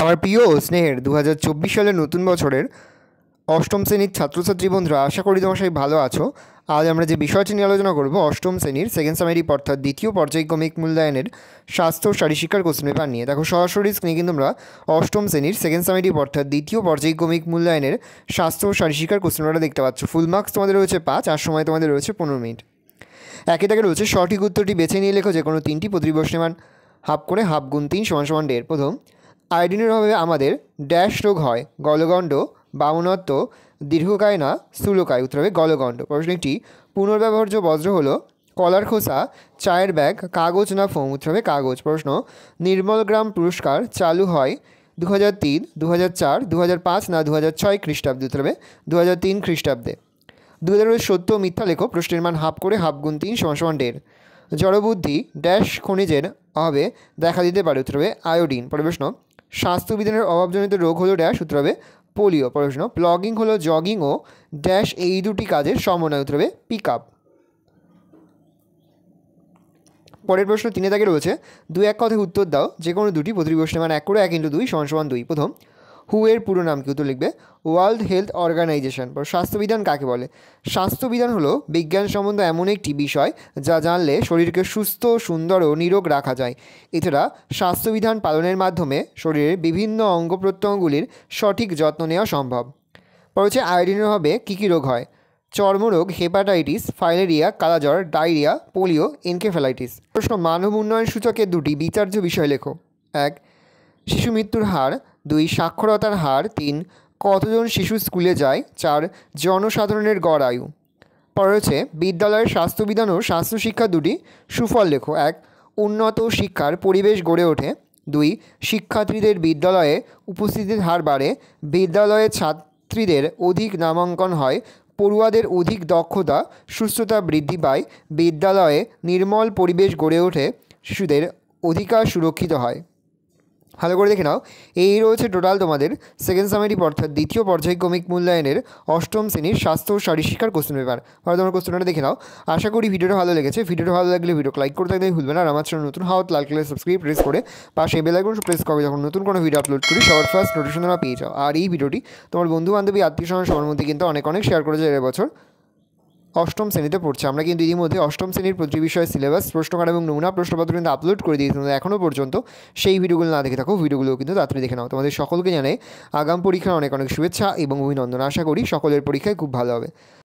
আমার প্রিয় ও স্নেহের 2024 সালের নতুন বছরের অষ্টম শ্রেণীর ছাত্রছাত্রী বন্ধুরা, আশা করি তোমার সবাই ভালো আছো। আজ আমরা যে বিষয়টি নিয়ে আলোচনা করব, অষ্টম শ্রেণীর সেকেন্ড সামারি অর্থাৎ দ্বিতীয় পর্যায়ক্রমিক মূল্যায়নের স্বাস্থ্য ও শারীরশিক্ষার কোশ্চেন পেপার নিয়ে। দেখো সরাসরি স্ক্রিনে কিন্তু আমরা অষ্টম শ্রেণীর সেকেন্ড সামারি অর্থাৎ দ্বিতীয় পর্যায়ক্রমিক মূল্যায়নের স্বাস্থ্য ও শারীরশিক্ষার কোশ্চেন পেপারটা দেখতে পাচ্ছ। ফুল মার্কস তোমাদের রয়েছে 5 আর সময় তোমাদের রয়েছে 15 মিনিট। একে দাগে রয়েছে সঠিক উত্তরটি বেছে নিয়ে লেখো যে কোনো তিনটি প্রতিপ্রশ্নের মান হাফ করে, হাফ গুণ 3 = 1.5। প্রথম, আয়োডিনের অভাবে আমাদের ড্যাশ রোগ হয়? গলগণ্ড, বামনত্ব, দীর্ঘকায় না স্থূলকায়? উত্তর হবে গলগণ্ড। প্রশ্ন একটি, পুনর্ব্যবহার্য বজ্র হলো কলার খোসা, চায়ের ব্যাগ, কাগজ না ফোম? উত্তর হবে কাগজ। প্রশ্ন, নির্মল গ্রাম পুরস্কার চালু হয় 2003, 2004, 2005 না 2006 খ্রিস্টাব্দে? উত্তর হবে 2003 খ্রিস্টাব্দে। 2000 সত্য ও মিথ্যা লেখো। প্রশ্নের মান হাফ করে, হাফ গুণ 3 = 1.5। জড়বুদ্ধি ড্যাশ খনিজের অভাবে দেখা দিতে পারে? উত্তর হবে আয়োডিন। প্রশ্ন, স্বাস্থ্যবিধানের অভাবজনিত রোগ হলো ড্যাশ? উত্তর হবে পোলিও। প্রশ্ন, প্লগিং হলো জগিং ও ড্যাশ এই দুটি কাজের সমন্বয়? উত্তর হবে পিক আপ। পরের প্রশ্ন 3 দাগে রয়েছে 2-1 কথায় উত্তর দাও যে কোনো দুটি প্রতিপ্রশ্নের মান 1 করে 1 × 2 = 2। প্রথম, হু এর পুরো নাম কি? উত্তর লিখবে ওয়ার্ল্ড হেলথ অর্গানাইজেশন। স্বাস্থ্যবিধান কাকে বলে? স্বাস্থ্যবিধান হলো বিজ্ঞান সম্বন্ধে এমন একটি বিষয় যা জানলে শরীরকে সুস্থ, সুন্দর ও নিরোগ রাখা যায়। এছাড়া স্বাস্থ্যবিধান পালনের মাধ্যমে শরীরের বিভিন্ন অঙ্গ প্রত্যঙ্গগুলির সঠিক যত্ন নেওয়া সম্ভব। পর হচ্ছে আয়োডিনের অভাবে কী কী রোগ হয়? চর্মরোগ, হেপাটাইটিস, ফাইলেরিয়া, কালাজ্বর, ডায়রিয়া, পোলিও, এনকেফেলাইটিস। প্রশ্ন, মানব উন্নয়ন সূচকের দুটি বিচার্য বিষয় লেখো। 1, শিশু মৃত্যুর হার। 2, সাক্ষরতার হার। 3, কতজন শিশু স্কুলে যায়। 4, জনসাধারণের গড় আয়ু। পরে হচ্ছে বিদ্যালয়ের স্বাস্থ্যবিধান ও স্বাস্থ্যশিক্ষা দুটি সুফল লেখো। 1, উন্নত শিক্ষার পরিবেশ গড়ে ওঠে। 2, শিক্ষার্থীদের বিদ্যালয়ে উপস্থিতির হার বাড়ে। বিদ্যালয়ে ছাত্রীদের অধিক নামাঙ্কন হয়। পড়ুয়াদের অধিক দক্ষতা, সুস্থতা বৃদ্ধি পায়। বিদ্যালয়ে নির্মল পরিবেশ গড়ে ওঠে। শিশুদের অধিকার সুরক্ষিত হয়। ভালো করে দেখে নাও, এই রয়েছে টোটাল তোমাদের সেকেন্ড সামারি অর্থাৎ দ্বিতীয় পর্যায়ক্রমিক মূল্যায়নের অষ্টম শ্রেণীর স্বাস্থ্য ও শারীরশিক্ষার কোশ্চেন পেপার। ভালো, তোমার কোশ্চেনটা দেখে নাও। আশা করি ভিডিওটা ভালো লেগেছে। ভিডিওটা ভালো লাগলে ভিডিওকে লাইক করতে একদমই ভুলবে না। আর আমার চ্যানেল নতুন হওয়া লাল কালার সাবস্ক্রাইব প্রেস করে পাশে বেল আইকন প্রেস করবে, যখন নতুন কোনো ভিডিও আপলোড করি সবার ফার্স্ট নোটিফিকেশন তোমরা পেয়ে যাও। আর এই ভিডিওটি তোমার বন্ধু বান্ধবী আত্মীয় স্বজন সবার মধ্যে কিন্তু অনেক শেয়ার করেছে। এবছর অষ্টম শ্রেণীতে পড়ছে। আমরা কিন্তু ইতিমধ্যে অষ্টম শ্রেণীর প্রতি বিষয়ের সিলেবাস, প্রশ্নকার এবং নমুনা প্রশ্নপত্র কিন্তু আপলোড করে দিয়েছি। তোমরা এখনও পর্যন্ত সেই ভিডিওগুলো না দেখে থাকো, ভিডিওগুলো কিন্তু তাড়াতাড়ি দেখে নাও। তোমাদের সকলকে জানাই আগাম পরীক্ষার অনেক শুভেচ্ছা এবং অভিনন্দন। আশা করি সকলের পরীক্ষায় খুব ভালো হবে।